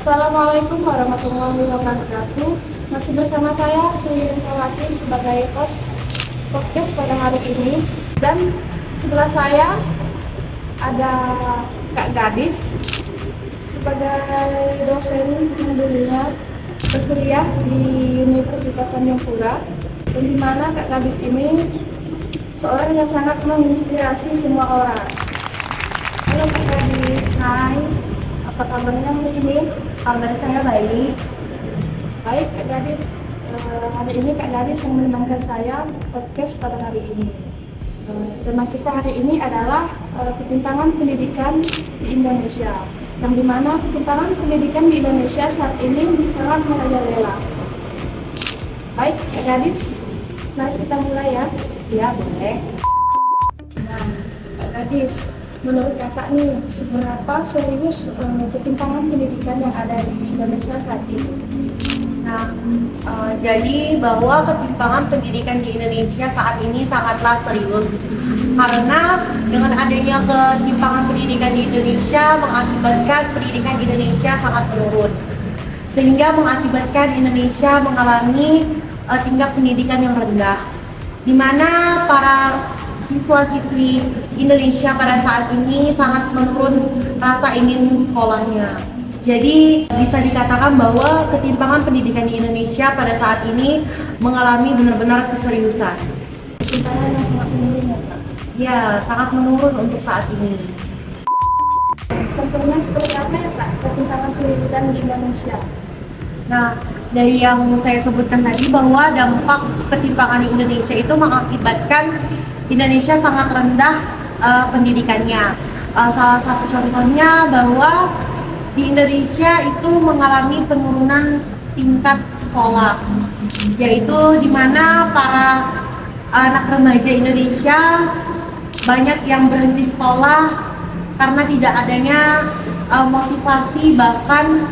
Assalamualaikum warahmatullahi wabarakatuh. Masih bersama saya Sri Rinawati sebagai host podcast pada hari ini. Dan sebelah saya ada Kak Gadis sebagai dosen yang dulunya berkuliah di Universitas Tanjung Pura. Dan di mana Kak Gadis ini seorang yang sangat menginspirasi semua orang. Halo Kak Gadis, hai. Apa kabarnya hari ini? Kabar saya baik. Baik Kak Gadis, hari ini Kak Gadis yang menemani saya podcast pada hari ini. Tema kita hari ini adalah ketimpangan pendidikan di Indonesia. Yang dimana ketimpangan pendidikan di Indonesia saat ini sangat merajalela. Baik Kak Gadis, mari kita mulai ya. Ya, boleh. Nah, Kak Gadis, menurut kakak nih, seberapa serius ketimpangan pendidikan yang ada di Indonesia saat ini? Nah, jadi bahwa ketimpangan pendidikan di Indonesia saat ini sangatlah serius. Karena dengan adanya ketimpangan pendidikan di Indonesia mengakibatkan pendidikan di Indonesia sangat menurun. Sehingga mengakibatkan Indonesia mengalami tingkat pendidikan yang rendah. Di mana para siswa-siswi Indonesia pada saat ini sangat menurun rasa ingin sekolahnya. Jadi bisa dikatakan bahwa ketimpangan pendidikan di Indonesia pada saat ini mengalami benar-benar keseriusan. Ketimpangan yang sangat menurun ya Kak? Ya, sangat menurun untuk saat ini. Contohnya seperti apa ya Kak, ketimpangan pendidikan di Indonesia? Nah, dari yang saya sebutkan tadi bahwa dampak ketimpangan di Indonesia itu mengakibatkan Indonesia sangat rendah pendidikannya. Salah satu contohnya bahwa di Indonesia itu mengalami penurunan tingkat sekolah, yaitu di mana para anak remaja Indonesia banyak yang berhenti sekolah karena tidak adanya motivasi, bahkan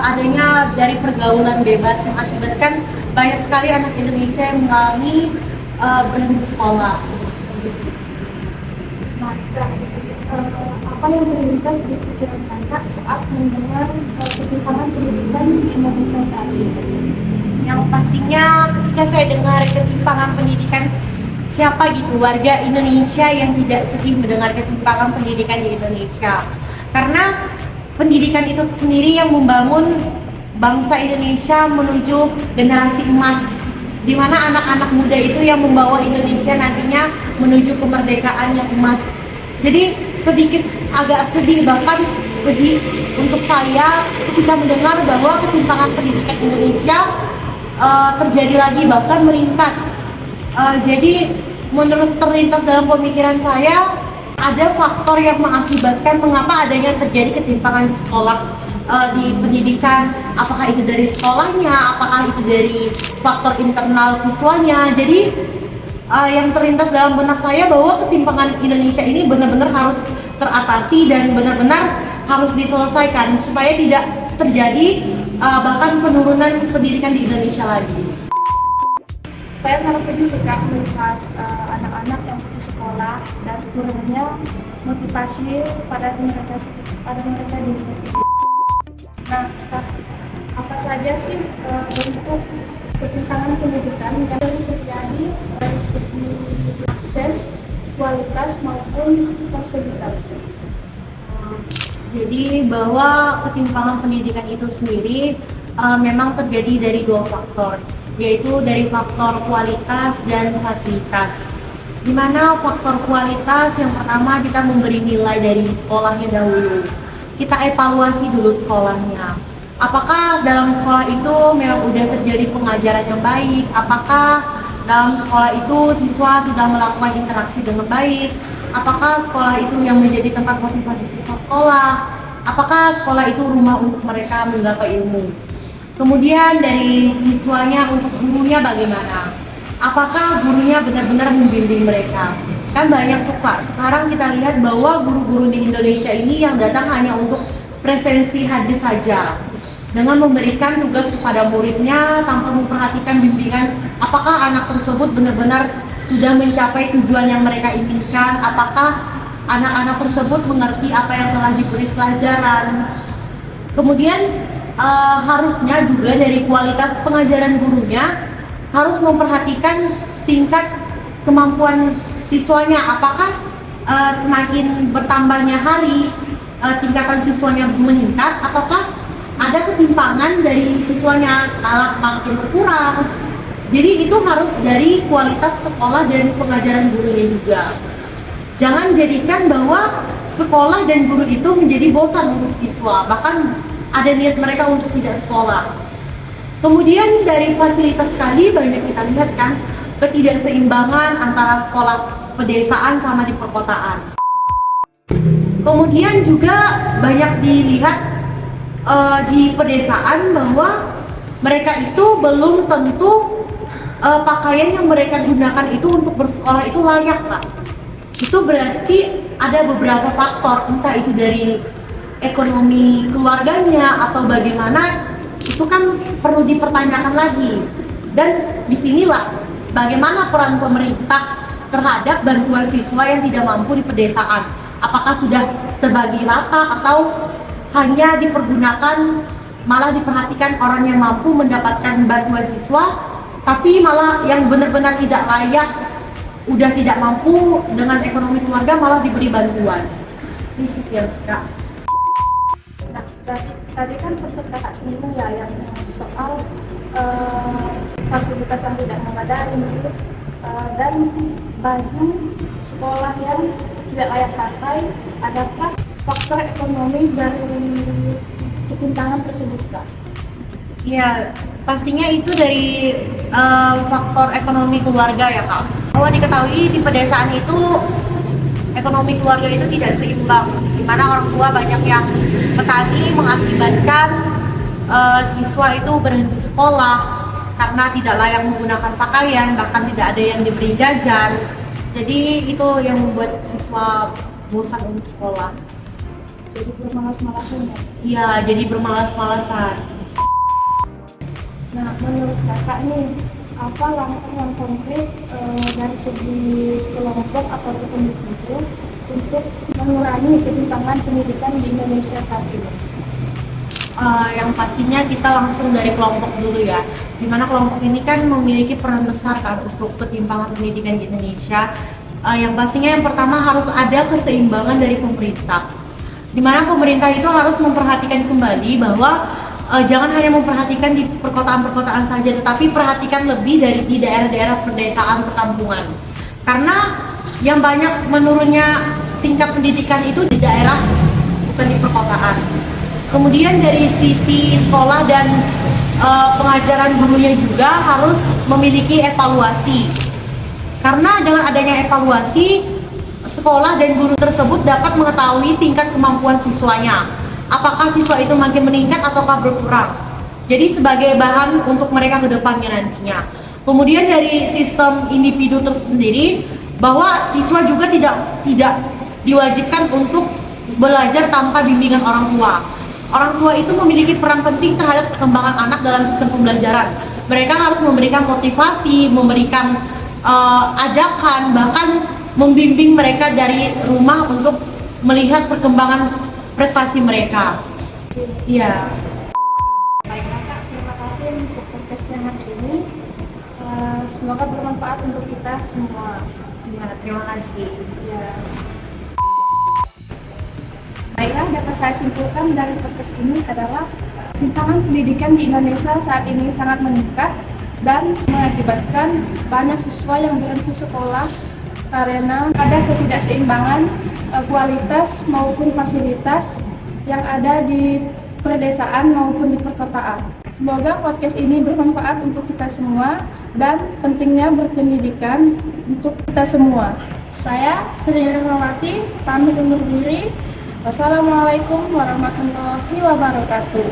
adanya dari pergaulan bebas yang mengakibatkan banyak sekali anak Indonesia yang mengalami berhenti sekolah. Nah, Kak, apa yang terlintas di pikiran kakak saat mendengar ketimpangan pendidikan di Indonesia saat ini? Yang pastinya ketika saya dengar ketimpangan pendidikan, siapa gitu warga Indonesia yang tidak sedih mendengar ketimpangan pendidikan di Indonesia? Karena pendidikan itu sendiri yang membangun bangsa Indonesia menuju generasi emas, di mana anak-anak muda itu yang membawa Indonesia nantinya menuju kemerdekaan yang emas. Jadi sedikit agak sedih, bahkan sedih untuk saya ketika mendengar bahwa ketimpangan pendidikan Indonesia terjadi lagi, bahkan meningkat. Jadi menurut terlintas dalam pemikiran saya, ada faktor yang mengakibatkan mengapa adanya terjadi ketimpangan di sekolah, di pendidikan. Apakah itu dari sekolahnya, apakah itu dari faktor internal siswanya. Jadi yang terlintas dalam benak saya bahwa ketimpangan Indonesia ini benar-benar harus teratasi dan benar-benar harus diselesaikan supaya tidak terjadi bahkan penurunan pendidikan di Indonesia lagi. Saya sangat sedih sih Kak melihat anak-anak yang putus sekolah dan kurangnya motivasi pada mereka di universitas. Nah, Kak, apa saja sih bentuk ketimpangan pendidikan yang terjadi dari segi akses, kualitas maupun fasilitas? Jadi bahwa ketimpangan pendidikan itu sendiri memang terjadi dari dua faktor, yaitu dari faktor kualitas dan fasilitas. Di mana faktor kualitas yang pertama kita memberi nilai dari sekolahnya dahulu. Kita evaluasi dulu sekolahnya. Apakah dalam sekolah itu memang udah terjadi pengajaran yang baik? Apakah dalam sekolah itu siswa sudah melakukan interaksi dengan baik? Apakah sekolah itu yang menjadi tempat motivasi siswa sekolah? Apakah sekolah itu rumah untuk mereka menggapai ilmu? Kemudian dari siswanya untuk gurunya bagaimana? Apakah gurunya benar-benar membimbing mereka? Kan banyak tuh Kak, sekarang kita lihat bahwa guru-guru di Indonesia ini yang datang hanya untuk presensi hadir saja, dengan memberikan tugas kepada muridnya tanpa memperhatikan bimbingan apakah anak tersebut benar-benar sudah mencapai tujuan yang mereka inginkan, apakah anak-anak tersebut mengerti apa yang telah diberi pelajaran. Kemudian harusnya juga dari kualitas pengajaran gurunya harus memperhatikan tingkat kemampuan siswanya. Apakah semakin bertambahnya hari tingkatan siswanya meningkat, ataukah ada ketimpangan dari siswanya makin berkurang. Jadi itu harus dari kualitas sekolah dan pengajaran gurunya juga. Jangan jadikan bahwa sekolah dan guru itu menjadi bosan untuk siswa, bahkan ada niat mereka untuk tidak sekolah. Kemudian dari fasilitas tadi banyak kita lihat kan ketidakseimbangan antara sekolah pedesaan sama di perkotaan. Kemudian juga banyak dilihat di pedesaan bahwa mereka itu belum tentu pakaian yang mereka gunakan itu untuk bersekolah itu layak, Pak. Itu berarti ada beberapa faktor, entah itu dari ekonomi keluarganya atau bagaimana, itu kan perlu dipertanyakan lagi. Dan disinilah bagaimana peran pemerintah terhadap bantuan siswa yang tidak mampu di pedesaan. Apakah sudah terbagi rata atau hanya dipergunakan, malah diperhatikan orang yang mampu mendapatkan bantuan siswa, tapi malah yang benar-benar tidak layak, udah tidak mampu dengan ekonomi keluarga malah diberi bantuan. Ini sih Kak. Nah, tadi kan sempat kakak singgung ya yang soal fasilitas yang tidak memadai dan baju sekolah yang tidak layak pakai. Adakah faktor ekonomi dari ketimpangan tersebut, Kak? Ya, pastinya itu dari faktor ekonomi keluarga ya Kak. Bahwa diketahui di pedesaan itu ekonomi keluarga itu tidak seimbang, di mana orang tua banyak yang petani mengakibatkan siswa itu berhenti sekolah karena tidak layak menggunakan pakaian, bahkan tidak ada yang diberi jajan. Jadi itu yang membuat siswa bosan untuk sekolah. Jadi bermalas-malasan ya? Iya, jadi bermalas-malasan. Nah, menurut kakak nih, apa langkah yang konkret dari segi kelompok atau individu untuk mengurangi ketimpangan pendidikan di Indonesia saat ini? Yang pastinya kita langsung dari kelompok dulu ya, dimana kelompok ini kan memiliki peran besar kan untuk ketimpangan pendidikan di Indonesia. Yang pastinya yang pertama harus ada keseimbangan dari pemerintah, dimana pemerintah itu harus memperhatikan kembali bahwa jangan hanya memperhatikan di perkotaan-perkotaan saja, tetapi perhatikan lebih dari di daerah-daerah pedesaan perkampungan, karena yang banyak menurunnya tingkat pendidikan itu di daerah, bukan di perkotaan. Kemudian dari sisi sekolah dan pengajaran gurunya juga harus memiliki evaluasi, karena dengan adanya evaluasi, sekolah dan guru tersebut dapat mengetahui tingkat kemampuan siswanya, apakah siswa itu makin meningkat ataukah berkurang. Jadi sebagai bahan untuk mereka ke depannya nantinya. Kemudian dari sistem individu tersendiri, bahwa siswa juga tidak diwajibkan untuk belajar tanpa bimbingan orang tua. Orang tua itu memiliki peran penting terhadap perkembangan anak dalam sistem pembelajaran. Mereka harus memberikan motivasi, memberikan ajakan, bahkan membimbing mereka dari rumah untuk melihat perkembangan prestasi mereka. Iya. Baik kakak, terima kasih untuk podcastnya hari ini. Semoga bermanfaat untuk kita semua. Ya, terima kasih. Ya. Baiklah, dapat saya simpulkan dari podcast ini adalah ketimpangan pendidikan di Indonesia saat ini sangat meningkat dan mengakibatkan banyak siswa yang berhenti sekolah karena ada ketidakseimbangan kualitas maupun fasilitas yang ada di pedesaan maupun di perkotaan. Semoga podcast ini bermanfaat untuk kita semua dan pentingnya berpendidikan untuk kita semua. Saya Sri Rahmawati pamit undur diri. Wassalamualaikum warahmatullahi wabarakatuh.